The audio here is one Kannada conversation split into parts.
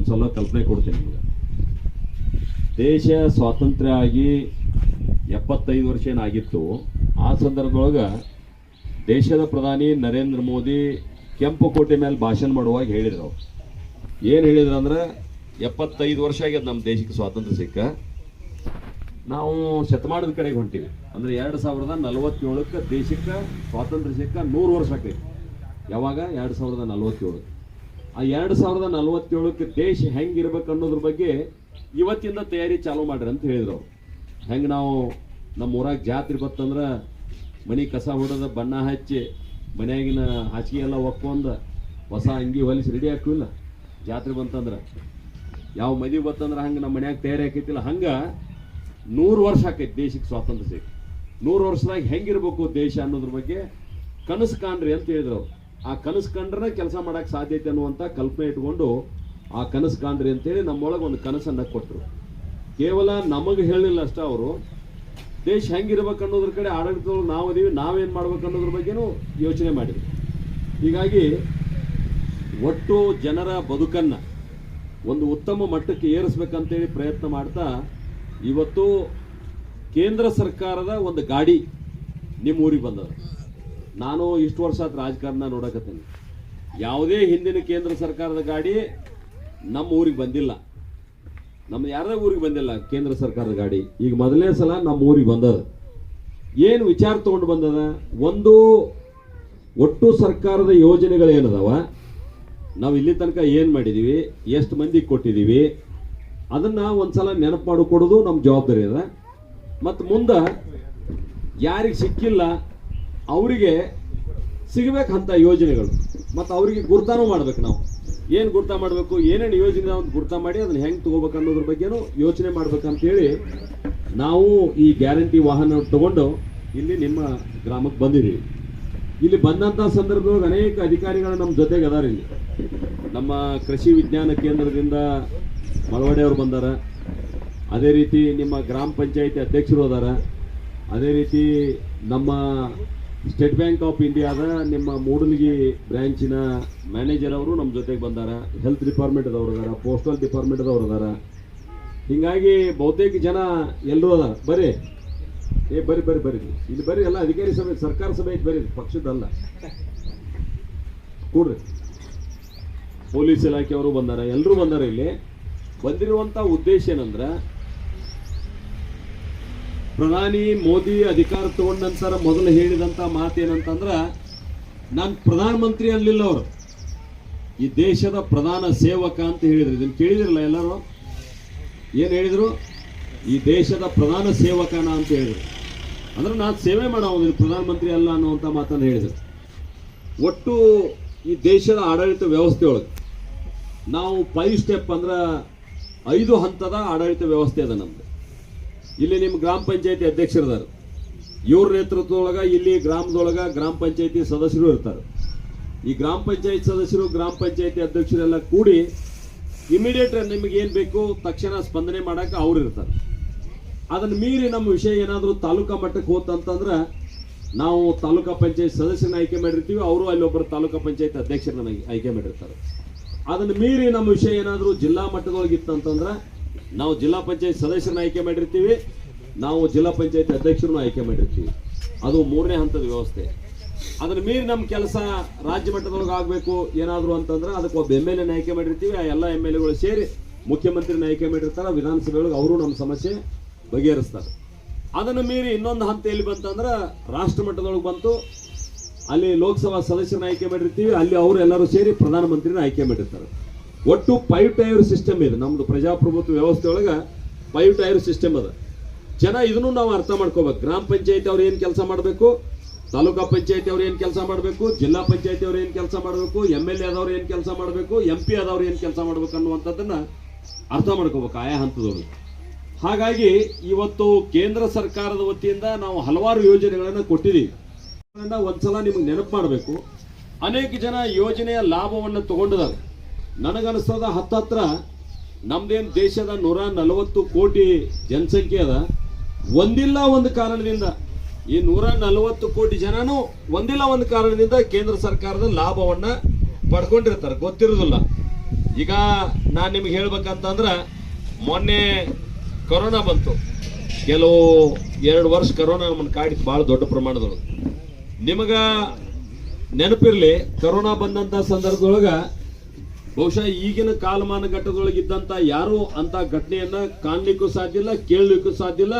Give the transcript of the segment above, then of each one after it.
ಒಂದ್ಸಲ ಕಲ್ಪನೆ ಕೊಡ್ತೀನಿ ನಿಮ್ಗೆ. ದೇಶ ಸ್ವಾತಂತ್ರ್ಯ ಆಗಿ 75 ವರ್ಷ ಏನಾಗಿತ್ತು, ಆ ಸಂದರ್ಭದೊಳಗೆ ದೇಶದ ಪ್ರಧಾನಿ ನರೇಂದ್ರ ಮೋದಿ ಕೆಂಪು ಕೋಟೆ ಮೇಲೆ ಭಾಷಣ ಮಾಡುವಾಗ ಹೇಳಿದ್ರು. ಏನು ಹೇಳಿದ್ರು ಅಂದ್ರೆ 75 ವರ್ಷ ಆಗ್ಯದ ನಮ್ಮ ದೇಶಕ್ಕೆ ಸ್ವಾತಂತ್ರ್ಯ ಸಿಕ್ಕ, ನಾವು ಶತಮಾನದ ಕಡೆಗೆ ಹೊಂಟಿವಿ. ಅಂದರೆ 2047ಕ್ಕೆ ದೇಶಕ್ಕೆ ಸ್ವಾತಂತ್ರ್ಯ ಸಿಕ್ಕ 100 ವರ್ಷ ಆಕೈತಿ. ಯಾವಾಗ? 2047. ಆ 2047ಕ್ಕೆ ದೇಶ ಹೆಂಗಿರ್ಬೇಕು ಅನ್ನೋದ್ರ ಬಗ್ಗೆ ಇವತ್ತಿಂದ ತಯಾರಿ ಚಾಲೂ ಮಾಡ್ರಿ ಅಂತ ಹೇಳಿದ್ರು. ಹೆಂಗೆ ನಾವು ನಮ್ಮ ಊರಾಗ ಜಾತ್ರೆ ಬತ್ತಂದ್ರೆ ಮನೆ ಕಸ ಹೊಡೆದ ಬಣ್ಣ ಹಚ್ಚಿ ಮನೆಯಾಗಿನ ಹಾಸಿಗೆ ಎಲ್ಲ ಒಕ್ಕೊಂದು ಹೊಸ ಅಂಗಿ ಹೊಲಿಸಿ ರೆಡಿ ಹಾಕಿಲ್ಲ. ಜಾತ್ರೆ ಬಂತಂದ್ರೆ ಯಾವ ಮದುವೆ ಬತ್ತಂದ್ರೆ ಹಂಗೆ ನಮ್ಮ ಮನ್ಯಾಗ ತಯಾರಿ ಆಕೈತಿಲ್ಲ, ಹಂಗೆ 100 ವರ್ಷ ಆಕೈತಿ ದೇಶಕ್ಕೆ ಸ್ವಾತಂತ್ರ್ಯ ಸಿಕ್ಕ. 100 ವರ್ಷದಾಗ ಹೆಂಗಿರ್ಬೇಕು ದೇಶ ಅನ್ನೋದ್ರ ಬಗ್ಗೆ ಕನಸು ಕಾಣ್ರಿ ಅಂತ ಹೇಳಿದ್ರು. ಆ ಕನಸು ಕಂಡ್ರೆ ಕೆಲಸ ಮಾಡಕ್ಕೆ ಸಾಧ್ಯತೆ ಅನ್ನುವಂಥ ಕಲ್ಪನೆ ಇಟ್ಕೊಂಡು ಆ ಕನಸು ಕಾಣ್ರಿ ಅಂತೇಳಿ ನಮ್ಮೊಳಗೆ ಒಂದು ಕನಸನ್ನು ಕೊಟ್ಟರು. ಕೇವಲ ನಮಗೆ ಹೇಳಿಲ್ಲ ಅಷ್ಟೇ, ಅವರು ದೇಶ ಹೆಂಗಿರ್ಬೇಕು ಅನ್ನೋದ್ರ ಕಡೆ ಆಡಳಿತದೊಳಗೆ ನಾವು ಅದೀವಿ, ನಾವೇನು ಮಾಡ್ಬೇಕು ಅನ್ನೋದ್ರ ಬಗ್ಗೆನೂ ಯೋಚನೆ ಮಾಡಿದ್ವಿ. ಹೀಗಾಗಿ ಒಟ್ಟು ಜನರ ಬದುಕನ್ನು ಒಂದು ಉತ್ತಮ ಮಟ್ಟಕ್ಕೆ ಏರಿಸ್ಬೇಕಂತೇಳಿ ಪ್ರಯತ್ನ ಮಾಡ್ತಾ ಇವತ್ತು ಕೇಂದ್ರ ಸರ್ಕಾರದ ಒಂದು ಗಾಡಿ ನಿಮ್ಮ ಊರಿಗೆ ಬಂದದ. ನಾನು ಇಷ್ಟು ವರ್ಷ ಆದ ರಾಜಕಾರಣ ನೋಡಕತ್ತೀನಿ, ಯಾವುದೇ ಹಿಂದಿನ ಕೇಂದ್ರ ಸರ್ಕಾರದ ಗಾಡಿ ನಮ್ಮ ಊರಿಗೆ ಬಂದಿಲ್ಲ, ನಮ್ಮ ಯಾರೇ ಊರಿಗೆ ಬಂದಿಲ್ಲ ಕೇಂದ್ರ ಸರ್ಕಾರದ ಗಾಡಿ. ಈಗ ಮೊದಲನೇ ಸಲ ನಮ್ಮ ಊರಿಗೆ ಬಂದದ. ಏನು ವಿಚಾರ ತಗೊಂಡು ಬಂದದ? ಒಂದು, ಒಟ್ಟು ಸರ್ಕಾರದ ಯೋಜನೆಗಳೇನದಾವ, ನಾವು ಇಲ್ಲಿ ತನಕ ಏನು ಮಾಡಿದ್ದೀವಿ, ಎಷ್ಟು ಮಂದಿಗೆ ಕೊಟ್ಟಿದ್ದೀವಿ, ಅದನ್ನು ಒಂದ್ಸಲ ನೆನಪು ಮಾಡಿಕೊಡೋದು ನಮ್ಮ ಜವಾಬ್ದಾರಿ ಅದ. ಮತ್ತು ಮುಂದೆ ಯಾರಿಗೆ ಸಿಕ್ಕಿಲ್ಲ ಅವರಿಗೆ ಸಿಗಬೇಕಂತ ಯೋಜನೆಗಳು, ಮತ್ತು ಅವರಿಗೆ ಗುರ್ತಾನೂ ಮಾಡ್ಬೇಕು. ನಾವು ಏನು ಗುರ್ತಾ ಮಾಡಬೇಕು, ಏನೇನು ಯೋಜನೆ ಅಂತ ಗುರ್ತಾ ಮಾಡಿ ಅದನ್ನು ಹೆಂಗೆ ತೊಗೋಬೇಕು ಅನ್ನೋದ್ರ ಬಗ್ಗೆನೂ ಯೋಚನೆ ಮಾಡ್ಬೇಕಂತೇಳಿ ನಾವು ಈ ಗ್ಯಾರಂಟಿ ವಾಹನ ತಗೊಂಡು ಇಲ್ಲಿ ನಿಮ್ಮ ಗ್ರಾಮಕ್ಕೆ ಬಂದಿದ್ದೀವಿ. ಇಲ್ಲಿ ಬಂದಂಥ ಸಂದರ್ಭದೊಳಗೆ ಅನೇಕ ಅಧಿಕಾರಿಗಳು ನಮ್ಮ ಜೊತೆಗೆ ಅದಾರ. ಇಲ್ಲಿ ನಮ್ಮ ಕೃಷಿ ವಿಜ್ಞಾನ ಕೇಂದ್ರದಿಂದ ಮಳವಡೆಯವರು ಬಂದಾರ, ಅದೇ ರೀತಿ ನಿಮ್ಮ ಗ್ರಾಮ ಪಂಚಾಯಿತಿ ಅಧ್ಯಕ್ಷರು ಅದಾರ, ಅದೇ ರೀತಿ ನಮ್ಮ ಸ್ಟೇಟ್ ಬ್ಯಾಂಕ್ ಆಫ್ ಇಂಡಿಯಾದ ನಿಮ್ಮ ಮೂಡಲಗಿ ಬ್ರ್ಯಾಂಚಿನ ಮ್ಯಾನೇಜರ್ ಅವರು ನಮ್ಮ ಜೊತೆಗೆ ಬಂದಾರ, ಹೆಲ್ತ್ ಡಿಪಾರ್ಟ್ಮೆಂಟ್ದವ್ರು ಅದಾರ, ಪೋಸ್ಟಲ್ ಡಿಪಾರ್ಟ್ಮೆಂಟ್ದವ್ರು ಅದಾರ. ಹೀಗಾಗಿ ಬಹುತೇಕ ಜನ ಎಲ್ಲರೂ ಅದಾರ. ಬರ್ರಿ, ಬರ್ರಿ ಬರ್ರಿ ಬರ್ರಿ, ಇಲ್ಲಿ ಬರ್ರಿ, ಎಲ್ಲ ಅಧಿಕಾರಿ ಸಭೆ ಸರ್ಕಾರ ಸಭೆ ಐತೆ, ಬರ್ರಿ, ಪಕ್ಷದಲ್ಲ, ಕೂಡ್ರಿ. ಪೊಲೀಸ್ ಇಲಾಖೆಯವರು ಬಂದಾರ, ಎಲ್ಲರೂ ಬಂದಾರ. ಇಲ್ಲಿ ಬಂದಿರುವಂಥ ಉದ್ದೇಶ ಏನಂದ್ರೆ, ಪ್ರಧಾನಿ ಮೋದಿ ಅಧಿಕಾರ ತಗೊಂಡ ನಂತರ ಮೊದಲು ಹೇಳಿದಂಥ ಮಾತೇನಂತಂದ್ರೆ, ನಾನು ಪ್ರಧಾನಮಂತ್ರಿ ಅಲ್ಲಿಲ್ಲ, ಅವರು ಈ ದೇಶದ ಪ್ರಧಾನ ಸೇವಕ ಅಂತ ಹೇಳಿದ್ರು. ಇದನ್ನು ಕೇಳಿದ್ರಲ್ಲ ಎಲ್ಲರೂ? ಏನು ಹೇಳಿದರು? ಈ ದೇಶದ ಪ್ರಧಾನ ಸೇವಕನ ಅಂತ ಹೇಳಿದ್ರು. ಅಂದ್ರೆ ನಾನು ಸೇವೆ ಮಾಡೋದು, ಪ್ರಧಾನಮಂತ್ರಿ ಅಲ್ಲ ಅನ್ನುವಂಥ ಮಾತನ್ನು ಹೇಳಿದರು. ಒಟ್ಟು ಈ ದೇಶದ ಆಡಳಿತ ವ್ಯವಸ್ಥೆ ಒಳಗೆ ನಾವು 5 ಸ್ಟೆಪ್ ಅಂದ್ರೆ 5 ಹಂತದ ಆಡಳಿತ ವ್ಯವಸ್ಥೆ ಅದ ನಮ್ದು. ಇಲ್ಲಿ ನಿಮ್ಮ ಗ್ರಾಮ ಪಂಚಾಯತಿ ಅಧ್ಯಕ್ಷರಿದ್ದಾರೆ, ಇವ್ರ ನೇತೃತ್ವದೊಳಗೆ ಇಲ್ಲಿ ಗ್ರಾಮದೊಳಗೆ ಗ್ರಾಮ ಪಂಚಾಯತಿ ಸದಸ್ಯರು ಇರ್ತಾರೆ. ಈ ಗ್ರಾಮ ಪಂಚಾಯತ್ ಸದಸ್ಯರು, ಗ್ರಾಮ ಪಂಚಾಯತಿ ಅಧ್ಯಕ್ಷರೆಲ್ಲ ಕೂಡಿ ಇಮಿಡಿಯೇಟ್ ನಿಮಗೆ ಏನು ಬೇಕು ತಕ್ಷಣ ಸ್ಪಂದನೆ ಮಾಡೋಕೆ ಅವ್ರು ಇರ್ತಾರೆ. ಅದನ್ನು ಮೀರಿ ನಮ್ಮ ವಿಷಯ ಏನಾದರೂ ತಾಲೂಕಾ ಮಟ್ಟಕ್ಕೆ ಹೋತಂತಂದ್ರೆ ನಾವು ತಾಲೂಕಾ ಪಂಚಾಯತ್ ಸದಸ್ಯರನ್ನ ಆಯ್ಕೆ ಮಾಡಿರ್ತೀವಿ, ಅವರು ಅಲ್ಲಿ ಒಬ್ಬರು ತಾಲೂಕಾ ಪಂಚಾಯತ್ ಅಧ್ಯಕ್ಷರನ್ನ ಆಯ್ಕೆ ಮಾಡಿರ್ತಾರೆ. ಅದನ್ನು ಮೀರಿ ನಮ್ಮ ವಿಷಯ ಏನಾದರೂ ಜಿಲ್ಲಾ ಮಟ್ಟದೊಳಗೆ ಇತ್ತಂತಂದ್ರೆ ನಾವು ಜಿಲ್ಲಾ ಪಂಚಾಯತ್ ಸದಸ್ಯರನ್ನ ಆಯ್ಕೆ ಮಾಡಿರ್ತೀವಿ, ನಾವು ಜಿಲ್ಲಾ ಪಂಚಾಯತ್ ಅಧ್ಯಕ್ಷರನ್ನು ಆಯ್ಕೆ ಮಾಡಿರ್ತೀವಿ. ಅದು 3ನೇ ಹಂತದ ವ್ಯವಸ್ಥೆ. ಅದನ್ನು ಮೀರಿ ನಮ್ಮ ಕೆಲಸ ರಾಜ್ಯ ಮಟ್ಟದೊಳಗೆ ಆಗಬೇಕು ಏನಾದರೂ ಅಂತಂದ್ರೆ ಅದಕ್ಕೆ ಒಬ್ಬ MLA ಆಯ್ಕೆ ಮಾಡಿರ್ತೀವಿ. ಆ ಎಲ್ಲ MLAಗಳು ಸೇರಿ ಮುಖ್ಯಮಂತ್ರಿನ ಆಯ್ಕೆ ಮಾಡಿರ್ತಾರೆ. ವಿಧಾನಸಭೆಯೊಳಗೆ ಅವರು ನಮ್ಮ ಸಮಸ್ಯೆ ಬಗೆಹರಿಸ್ತಾರೆ. ಅದನ್ನು ಮೀರಿ ಇನ್ನೊಂದು ಹಂತ ಎಲ್ಲಿ ಬಂತಂದ್ರೆ ರಾಷ್ಟ್ರ ಮಟ್ಟದೊಳಗೆ ಬಂತು, ಅಲ್ಲಿ ಲೋಕಸಭಾ ಸದಸ್ಯರನ್ನ ಆಯ್ಕೆ ಮಾಡಿರ್ತೀವಿ, ಅಲ್ಲಿ ಅವರು ಎಲ್ಲರೂ ಸೇರಿ ಪ್ರಧಾನಮಂತ್ರಿನ ಆಯ್ಕೆ ಮಾಡಿರ್ತಾರೆ. ಒಟ್ಟು 5 ಟೈರ್ ಸಿಸ್ಟಮ್ ಇದೆ ನಮ್ಮದು ಪ್ರಜಾಪ್ರಭುತ್ವ ವ್ಯವಸ್ಥೆ ಒಳಗೆ. 5 ಟೈರ್ ಸಿಸ್ಟಮ್ ಅದ. ಜನ ಇದನ್ನು ನಾವು ಅರ್ಥ ಮಾಡ್ಕೋಬೇಕು. ಗ್ರಾಮ ಪಂಚಾಯತಿ ಅವ್ರು ಏನು ಕೆಲಸ ಮಾಡಬೇಕು, ತಾಲೂಕಾ ಪಂಚಾಯತಿ ಅವ್ರು ಏನು ಕೆಲಸ ಮಾಡಬೇಕು, ಜಿಲ್ಲಾ ಪಂಚಾಯತಿ ಅವ್ರು ಏನು ಕೆಲಸ ಮಾಡಬೇಕು, MLA ಆದವ್ರು ಏನು ಕೆಲಸ ಮಾಡಬೇಕು, MP ಆದವ್ರು ಏನು ಕೆಲಸ ಮಾಡಬೇಕು ಅನ್ನುವಂಥದ್ದನ್ನು ಅರ್ಥ ಮಾಡ್ಕೋಬೇಕು ಆಯಾ ಹಂತದೊಳಗೆ. ಹಾಗಾಗಿ ಇವತ್ತು ಕೇಂದ್ರ ಸರ್ಕಾರದ ವತಿಯಿಂದ ನಾವು ಹಲವಾರು ಯೋಜನೆಗಳನ್ನು ಕೊಟ್ಟಿದ್ದೀವಿ. ಒಂದ್ಸಲ ನಿಮಗೆ ನೆನಪು ಮಾಡಬೇಕು, ಅನೇಕ ಜನ ಯೋಜನೆಯ ಲಾಭವನ್ನು ತಗೊಂಡಿದ್ದಾರೆ. ನನಗನ್ನಿಸ್ತದ ಹತ್ತತ್ರ ನಮ್ದೇನು ದೇಶದ 140 ಕೋಟಿ ಜನಸಂಖ್ಯೆ ಅದ, ಒಂದಿಲ್ಲ ಒಂದು ಕಾರಣದಿಂದ ಈ 140 ಕೋಟಿ ಜನನು ಒಂದಿಲ್ಲ ಒಂದು ಕಾರಣದಿಂದ ಕೇಂದ್ರ ಸರ್ಕಾರದ ಲಾಭವನ್ನ ಪಡ್ಕೊಂಡಿರ್ತಾರೆ, ಗೊತ್ತಿರೋದಿಲ್ಲ. ಈಗ ನಾನು ನಿಮ್ಗೆ ಹೇಳ್ಬೇಕಂತಂದ್ರ ಮೊನ್ನೆ ಕೊರೋನಾ ಬಂತು, ಕೆಲವು 2 ವರ್ಷ ಕೊರೋನಾ ನಮ್ಮನ್ನು ಕಾಡಿತ್ತು ಭಾಳ ದೊಡ್ಡ ಪ್ರಮಾಣದೊಳಗೆ. ನಿಮಗ ನೆನಪಿರ್ಲಿ, ಕೊರೋನಾ ಬಂದಂತ ಸಂದರ್ಭದೊಳಗ ಬಹುಶಃ ಈಗಿನ ಕಾಲಮಾನ ಘಟ್ಟದೊಳಗಿದ್ದಂತ ಯಾರು ಅಂತ ಘಟನೆಯನ್ನ ಕಾಣ್ಲಿಕ್ಕೂ ಸಾಧ್ಯ ಇಲ್ಲ, ಕೇಳಲಿಕ್ಕೂ ಸಾಧ್ಯ ಇಲ್ಲ.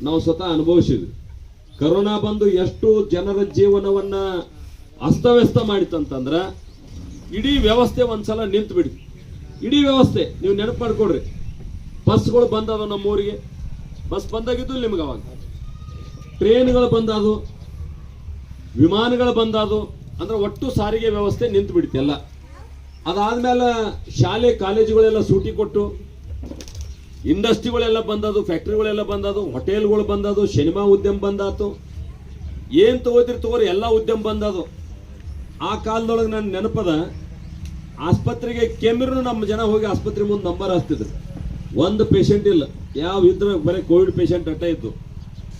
ನಾವು ಸ್ವತಃ ಅನುಭವಿಸಿದ್ವಿ. ಕೊರೋನಾ ಬಂದು ಎಷ್ಟು ಜನರ ಜೀವನವನ್ನ ಅಸ್ತವ್ಯಸ್ತ ಮಾಡಿತಂತಂದ್ರ ಇಡೀ ವ್ಯವಸ್ಥೆ ಒಂದ್ಸಲ ನಿಂತು ಬಿಡಿ. ಇಡೀ ವ್ಯವಸ್ಥೆ ನೀವು ನೆನಪು ಮಾಡ್ಕೊಡ್ರಿ. ಬಸ್ಗಳು ಬಂದವ, ನಮ್ಮೂರಿಗೆ ಬಸ್ ಬಂದಾಗಿದ್ದು ನಿಮ್ಗೆ ಅವಾಗ, ಟ್ರೈನ್ಗಳು ಬಂದದು, ವಿಮಾನಗಳು ಬಂದದು, ಅಂದ್ರೆ ಒಟ್ಟು ಸಾರಿಗೆ ವ್ಯವಸ್ಥೆ ನಿಂತು ಬಿಡ್ತಿಲ್ಲ. ಅದಾದ್ಮೇಲೆ ಶಾಲೆ ಕಾಲೇಜುಗಳೆಲ್ಲ ಸೂಟಿ ಕೊಟ್ಟು, ಇಂಡಸ್ಟ್ರಿಗಳೆಲ್ಲ ಬಂದದು, ಫ್ಯಾಕ್ಟ್ರಿಗಳೆಲ್ಲ ಬಂದದು, ಹೋಟೆಲ್ಗಳು ಬಂದದು, ಸಿನಿಮಾ ಉದ್ಯಮ ಬಂದಾತು, ಏನ್ ತಗೋರಿ ಎಲ್ಲ ಉದ್ಯಮ ಬಂದದು. ಆ ಕಾಲದೊಳಗೆ ನನ್ನ ನೆನಪದ, ಆಸ್ಪತ್ರೆಗೆ ಕೆಮ್ಮಿರು ನಮ್ಮ ಜನ ಹೋಗಿ ಆಸ್ಪತ್ರೆ ಮುಂದೆ ನಂಬರ್ ಹಚ್ತಿದ್ರು. ಒಂದು ಪೇಷಂಟ್ ಇಲ್ಲ, ಯಾವ ಇದ್ರೆ ಬರೀ ಕೋವಿಡ್ ಪೇಷಂಟ್ ಅಟ್ಟ ಇತ್ತು.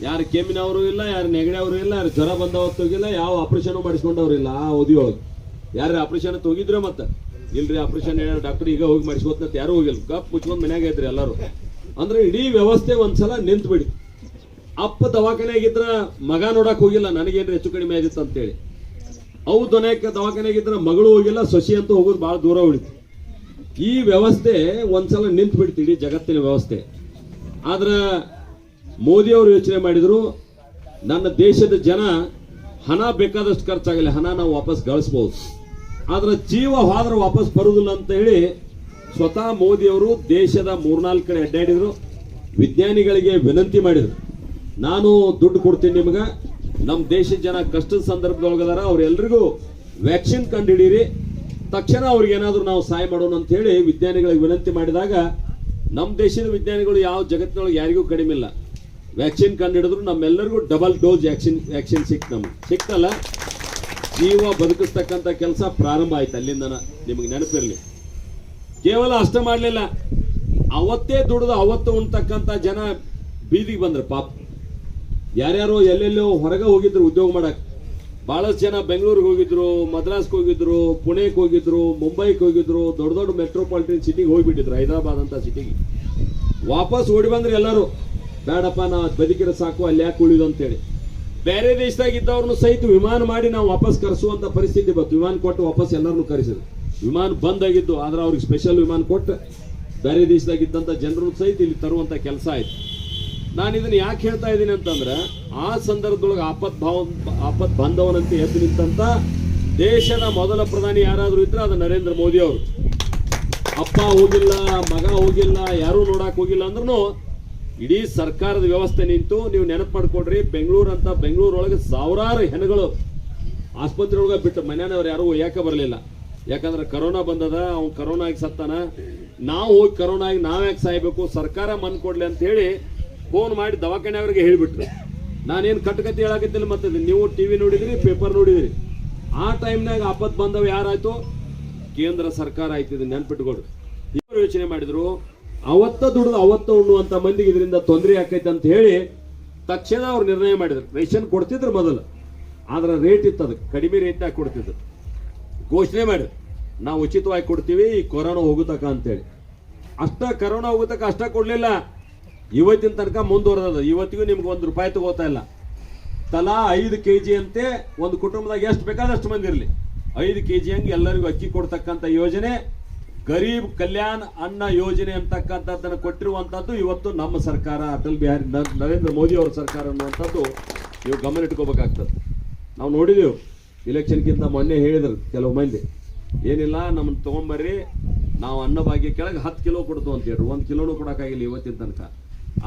ಯಾರು ಕೆಮ್ಮಿನವರು ಇಲ್ಲ, ಯಾರು ನೆಗಡಿ ಅವರು ಇಲ್ಲ, ಯಾರು ಜ್ವರ ಬಂದವತ್ತು ಹೋಗಿಲ್ಲ, ಯಾವ ಆಪರೇಷನ್ ಮಾಡಿಸ್ಕೊಂಡವ್ರು ಇಲ್ಲ. ಆ ಅವಧಿಯೊಳಗೆ ಯಾರು ಆಪರೇಷನ್ ಹೋಗಿದ್ರೆ ಮತ್ತೆ ಇಲ್ರಿ ಆಪರೇಷನ್ ಹೇಳ ಡಾಕ್ಟರ್ ಈಗ ಹೋಗಿ ಮಾಡಿಸ್ಕೋತ ಯಾರು ಹೋಗಿಲ್ಲ, ಗಪ್ ಮುಚ್ಕೊಂಡು ಮನ್ಯಾಗ ಇದ್ರಿ ಎಲ್ಲರೂ. ಅಂದ್ರೆ ಇಡೀ ವ್ಯವಸ್ಥೆ ಒಂದ್ಸಲ ನಿಂತು ಬಿಡಿ. ಅಪ್ಪ ದವಾಖಾನೆಯಾಗಿದ್ರ ಮಗ ನೋಡಕ್ ಹೋಗಿಲ್ಲ, ನನಗೇನ್ರಿ ಹೆಚ್ಚು ಕಡಿಮೆ ಆಗಿತ್ತು ಅಂತೇಳಿ. ಅವು ದೊನೆಯಕ್ಕೆ ದವಾಖಾನೆಯಾಗಿದ್ರ ಮಗಳು ಹೋಗಿಲ್ಲ, ಸೊಸಿ ಅಂತೂ ಹೋಗೋದು ಭಾಳ ದೂರ ಉಳಿತು. ಈ ವ್ಯವಸ್ಥೆ ಒಂದ್ಸಲ ನಿಂತು ಬಿಡ್ತು, ಇಡೀ ಜಗತ್ತಿನ ವ್ಯವಸ್ಥೆ. ಆದ್ರ ಮೋದಿ ಅವರು ಯೋಚನೆ ಮಾಡಿದ್ರು, ನನ್ನ ದೇಶದ ಜನ ಹಣ ಬೇಕಾದಷ್ಟು ಖರ್ಚಾಗಲಿ, ಹಣ ನಾವು ವಾಪಸ್ ಗಳಿಸಬಹುದು, ಆದ್ರೆ ಜೀವ ಹೋದ್ರೆ ವಾಪಸ್ ಬರುವುದಿಲ್ಲ ಅಂತ ಹೇಳಿ ಸ್ವತಃ ಮೋದಿ ಅವರು ದೇಶದ 3-4 ಕಡೆ ಅಡ್ಡಾಡಿದ್ರು. ವಿಜ್ಞಾನಿಗಳಿಗೆ ವಿನಂತಿ ಮಾಡಿದ್ರು, ನಾನು ದುಡ್ಡು ಕೊಡ್ತೀನಿ ನಿಮ್ಗೆ, ನಮ್ಮ ದೇಶದ ಜನ ಕಷ್ಟದ ಸಂದರ್ಭದೊಳಗದಾರ, ಅವ್ರೆಲ್ರಿಗೂ ವ್ಯಾಕ್ಸಿನ್ ಕಂಡುಹಿಡೀರಿ, ತಕ್ಷಣ ಅವ್ರಿಗೆ ಏನಾದ್ರು ನಾವು ಸಹಾಯ ಮಾಡೋಣ ಅಂತ ಹೇಳಿ ವಿಜ್ಞಾನಿಗಳಿಗೆ ವಿನಂತಿ ಮಾಡಿದಾಗ, ನಮ್ಮ ದೇಶದ ವಿಜ್ಞಾನಿಗಳು ಯಾವ ಜಗತ್ತಿನೊಳಗೆ ಯಾರಿಗೂ ಕಡಿಮೆ ಇಲ್ಲ. ವ್ಯಾಕ್ಸಿನ್ ಕಂಡುಹಿಡಿದ್ರು, ನಮ್ಮೆಲ್ಲರಿಗೂ ಡಬಲ್ ಡೋಸ್ ವ್ಯಾಕ್ಸಿನ್ ಸಿಕ್ತಲ್ಲ, ಜೀವ ಬದುಕಿಸ್ತಕ್ಕಂಥ ಕೆಲಸ ಪ್ರಾರಂಭ ಆಯ್ತು ಅಲ್ಲಿಂದ. ನಿಮಗೆ ನೆನಪಿರಲಿ, ಕೇವಲ ಅಷ್ಟ ಮಾಡಲಿಲ್ಲ, ಅವತ್ತೇ ದುಡಿದು ಅವತ್ತು ಉಣ್ತಕ್ಕಂಥ ಜನ ಬೀದಿಗೆ ಬಂದ್ರು. ಪಾಪ ಯಾರ್ಯಾರೋ ಎಲ್ಲೆಲ್ಲೋ ಹೊರಗೆ ಹೋಗಿದ್ರು ಉದ್ಯೋಗ ಮಾಡಕ್. ಬಹಳಷ್ಟು ಜನ ಬೆಂಗಳೂರಿಗೆ ಹೋಗಿದ್ರು, ಮದ್ರಾಸ್ಗೆ ಹೋಗಿದ್ರು, ಪುಣೆಗೆ ಹೋಗಿದ್ರು, ಮುಂಬೈಗೆ ಹೋಗಿದ್ರು, ದೊಡ್ಡ ದೊಡ್ಡ ಮೆಟ್ರೋಪಾಲಿಟನ್ ಸಿಟಿಗೆ ಹೋಗ್ಬಿಟ್ಟಿದ್ರು, ಹೈದರಾಬಾದ್ ಅಂತ ಸಿಟಿಗೆ. ವಾಪಸ್ ಓಡಿ ಬಂದ್ರೆ ಎಲ್ಲರೂ, ಬೇಡಪ್ಪ ನಾ ಬದುಕಿರ ಸಾಕು, ಅಲ್ಲಿ ಯಾಕೆ ಉಳಿದು ಅಂತೇಳಿ. ಬೇರೆ ದೇಶದಾಗಿದ್ದವ್ರನ್ನು ಸಹಿತ ವಿಮಾನ ಮಾಡಿ ನಾವು ವಾಪಸ್ ಕರೆಸುವಂತ ಪರಿಸ್ಥಿತಿ ಬಂತು. ವಿಮಾನ ಕೊಟ್ಟು ವಾಪಸ್ ಎಲ್ಲರನ್ನು ಕರೆಸಿದ್ರು. ವಿಮಾನ ಬಂದಾಗಿದ್ದು, ಆದ್ರೆ ಅವ್ರಿಗೆ ಸ್ಪೆಷಲ್ ವಿಮಾನ ಕೊಟ್ಟು ಬೇರೆ ದೇಶದಾಗಿದ್ದಂಥ ಜನರನ್ನು ಸಹಿತ ಇಲ್ಲಿ ತರುವಂತ ಕೆಲಸ ಆಯ್ತು. ನಾನು ಇದನ್ನ ಯಾಕೆ ಹೇಳ್ತಾ ಇದ್ದೀನಿ ಅಂತಂದ್ರೆ, ಆ ಸಂದರ್ಭದೊಳಗೆ ಆಪತ್ ಬಾಂಧವನಂತೆ ಎದ್ದು ನಿಂತಂತ ದೇಶದ ಮೊದಲ ಪ್ರಧಾನಿ ಯಾರಾದ್ರೂ ಇದ್ರೆ ಅದು ನರೇಂದ್ರ ಮೋದಿ ಅವರು. ಅಪ್ಪ ಹೋಗಿಲ್ಲ, ಮಗ ಹೋಗಿಲ್ಲ, ಯಾರೂ ನೋಡಕ್ ಹೋಗಿಲ್ಲ ಅಂದ್ರೂ ಇಡೀ ಸರ್ಕಾರದ ವ್ಯವಸ್ಥೆ ನಿಂತು. ನೀವು ನೆನಪು ಮಾಡ್ಕೊಡ್ರಿ, ಬೆಂಗಳೂರೊಳಗೆ ಸಾವಿರಾರು ಹೆಣಗಳು ಆಸ್ಪತ್ರೆ ಒಳಗೆ ಬಿಟ್ಟು ಮನೆಯವ್ರು ಯಾರು ಯಾಕೆ ಬರಲಿಲ್ಲ. ಯಾಕಂದ್ರೆ ಕರೋನಾ ಬಂದದ, ಅವ್ನು ಕರೋನಾಗಿ ಸತ್ತಾನ, ನಾವು ಹೋಗಿ ಕರೋನಾಗಿ ನಾವ್ಯಾಕೆ ಸಾಯ್ಬೇಕು, ಸರ್ಕಾರ ಮನ್ ಕೊಡ್ಲಿ ಅಂತ ಹೇಳಿ ಫೋನ್ ಮಾಡಿ ದವಾಖಾನೆಯವ್ರಿಗೆ ಹೇಳಿಬಿಟ್ರು. ನಾನೇನು ಕಟ್ಟಕತೆ ಹೇಳಕತ್ತಿಲ್ಲ, ಮತ್ತೆ ನೀವು ಟಿವಿ ನೋಡಿದ್ರಿ, ಪೇಪರ್ ನೋಡಿದ್ರಿ. ಆ ಟೈಮ್ನಾಗ ಆಪತ್ ಬಂದವ ಯಾರಾಯ್ತು? ಕೇಂದ್ರ ಸರ್ಕಾರ ಆಯ್ತಿದೆ, ನೆನ್ಪಿಟ್ಕೊಡ್ರಿ. ಇವರು ಯೋಚನೆ ಮಾಡಿದ್ರು, ಅವತ್ತ ದುಡಿದು ಅವತ್ತ ಉಣ್ಣುವಂತ ಮಂದಿಗೆ ಇದರಿಂದ ತೊಂದರೆ ಆಕೈತೆ ಅಂತ ಹೇಳಿ ತಕ್ಷಣ ಅವ್ರು ನಿರ್ಣಯ ಮಾಡಿದ್ರು. ರೇಷನ್ ಕೊಡ್ತಿದ್ರು ಮೊದಲು, ಆದ್ರೆ ರೇಟ್ ಇತ್ತು, ಅದಕ್ಕೆ ಕಡಿಮೆ ರೇಟ್ನಾಗ ಕೊಡ್ತಿದ್ರು. ಘೋಷಣೆ ಮಾಡಿದ್ರು, ನಾವು ಉಚಿತವಾಗಿ ಕೊಡ್ತೀವಿ ಈ ಕೊರೋನಾ ಹೋಗುತ್ತಕ ಅಂತೇಳಿ. ಕೊರೋನಾ ಹೋಗುತ್ತಕ ಅಷ್ಟ ಕೊಡ್ಲಿಲ್ಲ, ಇವತ್ತಿನ ತನಕ ಮುಂದುವರೆದ. ಇವತ್ತಿಗೂ ನಿಮ್ಗೆ ₹1 ತಗೋತಾ ಇಲ್ಲ. ತಲಾ 5 kg ಅಂತೆ, ಒಂದು ಕುಟುಂಬದಾಗ ಎಷ್ಟು ಬೇಕಾದಷ್ಟು ಮಂದಿ ಇರಲಿ 5 kg ಹಂಗೆ ಎಲ್ಲರಿಗೂ ಅಕ್ಕಿ ಕೊಡ್ತಕ್ಕಂಥ ಯೋಜನೆ ಗರೀಬ್ ಕಲ್ಯಾಣ ಅನ್ನ ಯೋಜನೆ ಅಂತಕ್ಕಂಥದ್ದನ್ನು ಕೊಟ್ಟಿರುವಂತದ್ದು ಇವತ್ತು ನಮ್ಮ ಸರ್ಕಾರ, ಅಟಲ್ ಬಿಹಾರಿ ನರೇಂದ್ರ ಮೋದಿ ಅವರ ಸರ್ಕಾರ ಅನ್ನುವಂಥದ್ದು ನೀವು ಗಮನ ಇಟ್ಕೋಬೇಕಾಗ್ತದೆ. ನಾವು ನೋಡಿದೆವು, ಇಲೆಕ್ಷನ್ಗಿಂತ ಮೊನ್ನೆ ಹೇಳಿದ್ರು ಕೆಲವು ಮಂದಿ, ಏನಿಲ್ಲ ನಮ್ಮನ್ನು ತೊಗೊಂಬರ್ರಿ, ನಾವು ಅನ್ನ ಭಾಗ್ಯ ಕೆಳಗೆ 10 ಕಿಲೋ ಕೊಡ್ತು ಅಂತ ಹೇಳ್ರು. 1 ಕಿಲೋನು ಕೊಡೋಕ್ಕಾಗಿಲ್ಲ ಇವತ್ತಿನ ತನಕ.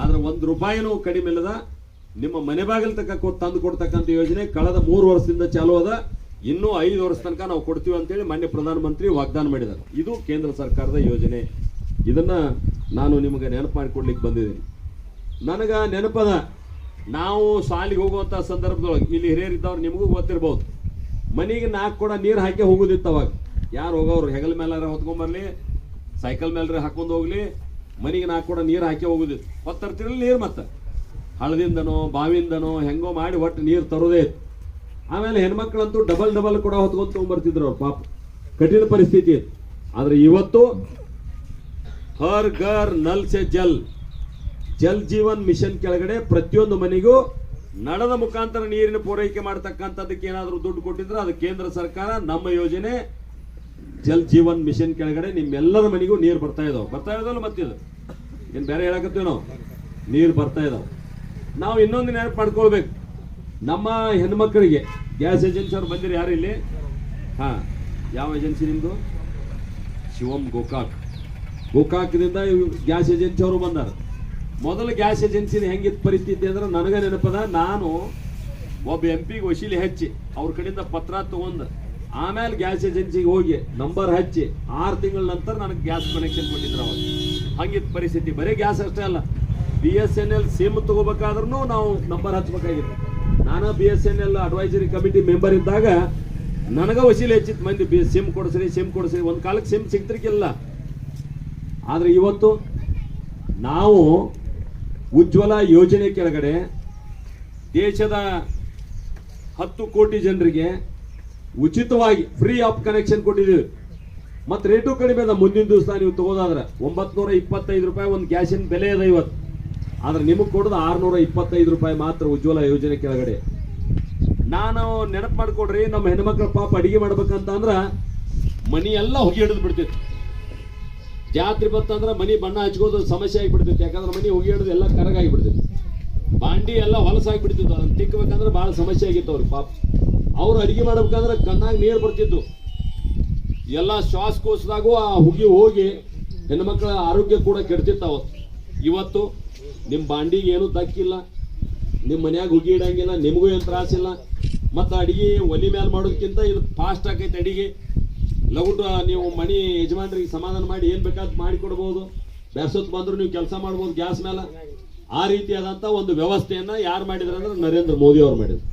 ಆದ್ರೆ ₹1 ಕಡಿಮೆ ಇಲ್ಲದ ನಿಮ್ಮ ಮನೆ ಬಾಗಿಲು ತಕ್ಕ ತಂದು ಕೊಡ್ತಕ್ಕಂಥ ಯೋಜನೆ ಕಳೆದ 3 ವರ್ಷದಿಂದ ಚಾಲೂ ಅದ. ಇನ್ನೂ 5 ವರ್ಷ ತನಕ ನಾವು ಕೊಡ್ತೀವಿ ಅಂತೇಳಿ ಮಾನ್ಯ ಪ್ರಧಾನಮಂತ್ರಿ ವಾಗ್ದಾನ ಮಾಡಿದ್ದಾರೆ. ಇದು ಕೇಂದ್ರ ಸರ್ಕಾರದ ಯೋಜನೆ. ಇದನ್ನ ನಾನು ನಿಮಗೆ ನೆನಪು ಮಾಡಿಕೊಡ್ಲಿಕ್ಕೆ ಬಂದಿದ್ದೀನಿ. ನನಗ ನೆನಪದ, ನಾವು ಶಾಲೆಗೆ ಹೋಗುವಂತ ಸಂದರ್ಭದೊಳಗೆ ಇಲ್ಲಿ ಹಿರಿಯರಿದ್ದವ್ರು ನಿಮಗೂ ಗೊತ್ತಿರ್ಬೋದು, ಮನೆಗೆ 4 ಕೊಡ ನೀರು ಹಾಕಿ ಹೋಗೋದಿತ್ತು. ಅವಾಗ ಯಾರು ಹೋಗೋರು ಹೆಗಲ ಮೇಲಾರ ಹೊತ್ಕೊಂಬರ್ಲಿ, ಸೈಕಲ್ ಮೇಲ್ರೆ ಹಾಕೊಂಡು ಹೋಗ್ಲಿ, ಮನೆಗೆ 4 ಕೊಡ ನೀರು ಹಾಕಿ ಹೋಗೋದಿತ್ತು. ಹೊತ್ತರ್ತಿರಲಿ ನೀರು, ಮತ್ತೆ ಹಳದಿಂದನೋ ಬಾವಿಂದನೋ ಹೆಂಗೋ ಮಾಡಿ ಒಟ್ಟು ನೀರು ತರೋದೇ ಇತ್ತು. ಆಮೇಲೆ ಹೆಣ್ಮಕ್ಳಂತೂ ಡಬಲ್ ಕೂಡ ಹೊತ್ಕೊಂಡು ತೊಗೊಂಡ್ಬರ್ತಿದ್ರು ಅವ್ರು. ಪಾಪ ಕಠಿಣ ಪರಿಸ್ಥಿತಿ ಇತ್ತು. ಆದ್ರೆ ಇವತ್ತು ಹರ್ ಘರ್ ನಲ್ ಸೆ ಜಲ್ ಜಲ್ ಜೀವನ್ ಮಿಷನ್ ಕೆಳಗಡೆ ಪ್ರತಿಯೊಂದು ಮನೆಗೂ ನಳದ ಮುಖಾಂತರ ನೀರಿನ ಪೂರೈಕೆ ಮಾಡತಕ್ಕಂಥದ್ದಕ್ಕೆ ಏನಾದರೂ ದುಡ್ಡು ಕೊಟ್ಟಿದ್ರೆ ಅದು ಕೇಂದ್ರ ಸರ್ಕಾರ ನಮ್ಮ ಯೋಜನೆ ಜಲ್ ಜೀವನ್ ಮಿಷನ್ ಕೆಳಗಡೆ ನಿಮ್ಮೆಲ್ಲರ ಮನೆಗೂ ನೀರು ಬರ್ತಾ ಇದಾವೆ ಮತ್ತಿದು ಏನ್ ಬೇರೆ ಹೇಳಕತ್ತೀವಿ ನಾವು ನೀರು ಬರ್ತಾ ಇದಾವೆ. ನಾವು ಇನ್ನೊಂದು ನೆನಪು ಮಾಡ್ಕೊಳ್ಬೇಕು, ನಮ್ಮ ಹೆಣ್ಮಕ್ಳಿಗೆ ಗ್ಯಾಸ್ ಏಜೆನ್ಸಿ ಅವ್ರು ಬಂದಿರಿ ಯಾರು ಇಲ್ಲಿ? ಹಾ, ಯಾವ ಏಜೆನ್ಸಿ ನಿಮ್ದು? ಶಿವಮ್ ಗೋಕಾಕ್ದಿಂದ ಗ್ಯಾಸ್ ಏಜೆನ್ಸಿ ಅವರು ಬಂದಾರ. ಮೊದಲು ಗ್ಯಾಸ್ ಏಜೆನ್ಸಿನ ಹೆಂಗಿತ್ತು ಪರಿಸ್ಥಿತಿ ಅಂದ್ರೆ ನನಗೆ ನೆನಪದ, ನಾನು ಒಬ್ಬ MP ಗೆ ವಸೀಲಿ ಹಚ್ಚಿ ಅವ್ರ ಕಡೆಯಿಂದ ಪತ್ರ ತಗೊಂಡು ಆಮೇಲೆ ಗ್ಯಾಸ್ ಏಜೆನ್ಸಿಗೆ ಹೋಗಿ ನಂಬರ್ ಹಚ್ಚಿ 6 ತಿಂಗಳ ನಂತರ ನನಗೆ ಗ್ಯಾಸ್ ಕನೆಕ್ಷನ್ ಕೊಟ್ಟಿದ್ರು. ಅವಾಗ ಹಂಗಿತ್ತು ಪರಿಸ್ಥಿತಿ. ಬರೀ ಗ್ಯಾಸ್ ಅಷ್ಟೇ ಅಲ್ಲ, BSNL ಸಿಮ್ ತಗೋಬೇಕಾದ್ರೂ ನಾವು ನಂಬರ್ ಹಚ್ಬೇಕಾಗಿತ್ತು. ನಾನು BSNL ಅಡ್ವೈಸರಿ ಕಮಿಟಿ ಮೆಂಬರ್ ಇದ್ದಾಗ ನನಗ ವಸೀಲಿ ಹೆಚ್ಚಿತ್ತು ಮಂದಿ, ಸಿಮ್ ಕೊಡಿಸ್ರಿ. ಒಂದು ಕಾಲಕ್ಕೆ ಸಿಮ್ ಸಿಗ್ತಿರ್ಕಿಲ್ಲ. ಆದ್ರೆ ಇವತ್ತು ನಾವು ಉಜ್ವಲ ಯೋಜನೆ ಕೆಳಗಡೆ ದೇಶದ 10 ಕೋಟಿ ಜನರಿಗೆ ಉಚಿತವಾಗಿ ಫ್ರೀ ಆಫ್ ಕನೆಕ್ಷನ್ ಕೊಟ್ಟಿದ್ದೀವಿ. ಮತ್ತೆ ರೇಟು ಕಡಿಮೆ ಅದ. ಮುಂದಿನ ದಿವಸ ನೀವು ತಗೋದಾದ್ರೆ 925 ರೂಪಾಯಿ ಒಂದು ಗ್ಯಾಸಿನ ಬೆಲೆ ಅದ ಇವತ್ತು. ಆದ್ರೆ ನಿಮಗೆ ಕೊಡೋದು 625 ರೂಪಾಯಿ ಮಾತ್ರ ಉಜ್ವಲ ಯೋಜನೆ ಕೆಳಗಡೆ. ನಾನು ನೆನಪು ಮಾಡ್ಕೊಡ್ರಿ, ನಮ್ಮ ಹೆಣ್ಮಕ್ಳ ಪಾಪ ಅಡಿಗೆ ಮಾಡ್ಬೇಕಂತ ಅಂದ್ರ ಮನಿ ಎಲ್ಲ ಹೊಗೆ ಹಿಡಿದು ಬಿಡ್ತೈತಿ. ಜಾತ್ರೆ ಬರ್ತಂದ್ರೆ ಮನಿ ಬಣ್ಣ ಹಚ್ಕೋದು ಸಮಸ್ಯೆ ಆಗಿಬಿಡ್ತೈತಿ. ಯಾಕಂದ್ರೆ ಮನಿ ಹೊಗೆ ಹಿಡಿದು ಎಲ್ಲ ಕರಗಾಗಿ ಬಿಡ್ತೈತಿ, ಬಾಂಡಿ ಎಲ್ಲ ಹೊಲಸಾಗಿ ಬಿಡ್ತಿದ್ವು. ಅದನ್ನ ತಿಕ್ಕಬೇಕಂದ್ರೆ ಭಾಳ ಸಮಸ್ಯೆ ಆಗಿತ್ತು ಅವ್ರಿಗೆ ಪಾಪ. ಅವ್ರು ಅಡಿಗೆ ಮಾಡ್ಬೇಕಂದ್ರೆ ಕಣ್ಣಾಗ ನೀರು ಬರ್ತಿದ್ದು. ಎಲ್ಲ ಶ್ವಾಸಕೋಶದಾಗೂ ಆ ಹುಗಿ ಹೋಗಿ ಹೆಣ್ಮಕ್ಳ ಆರೋಗ್ಯ ಕೂಡ ಕೆಡ್ತಿತ್ತು. ಇವತ್ತು ನಿಮ್ಮ ಬಾಂಡಿಗೆ ಏನೂ ದಕ್ಕಿಲ್ಲ, ನಿಮ್ಮ ಮನ್ಯಾಗ ಹುಗಿ ಇಡಂಗಿಲ್ಲ, ನಿಮಗೂ ಏನು ತ್ರಾಸಿಲ್ಲ. ಮತ್ತು ಅಡಿಗೆ ಒಲಿ ಮೇಲೆ ಮಾಡೋದಕ್ಕಿಂತ ಇದು ಫಾಸ್ಟ್ ಆಗೈತೆ ಅಡಿಗೆ. ಲಗುಟ್ ನೀವು ಮನೆ ಯಜಮಾನ್ರಿಗೆ ಸಮಾಧಾನ ಮಾಡಿ ಏನು ಬೇಕಾದ್ ಮಾಡಿಕೊಡ್ಬೋದು. ಬೆರ್ಸೊತ್ತು ಬಂದ್ರು ನೀವು ಕೆಲಸ ಮಾಡ್ಬೋದು ಗ್ಯಾಸ್ ಮೇಲೆ. ಆ ರೀತಿಯಾದಂಥ ಒಂದು ವ್ಯವಸ್ಥೆಯನ್ನು ಯಾರು ಮಾಡಿದ್ರು ಅಂದ್ರೆ ನರೇಂದ್ರ ಮೋದಿ ಅವ್ರು ಮಾಡಿದ್ರು.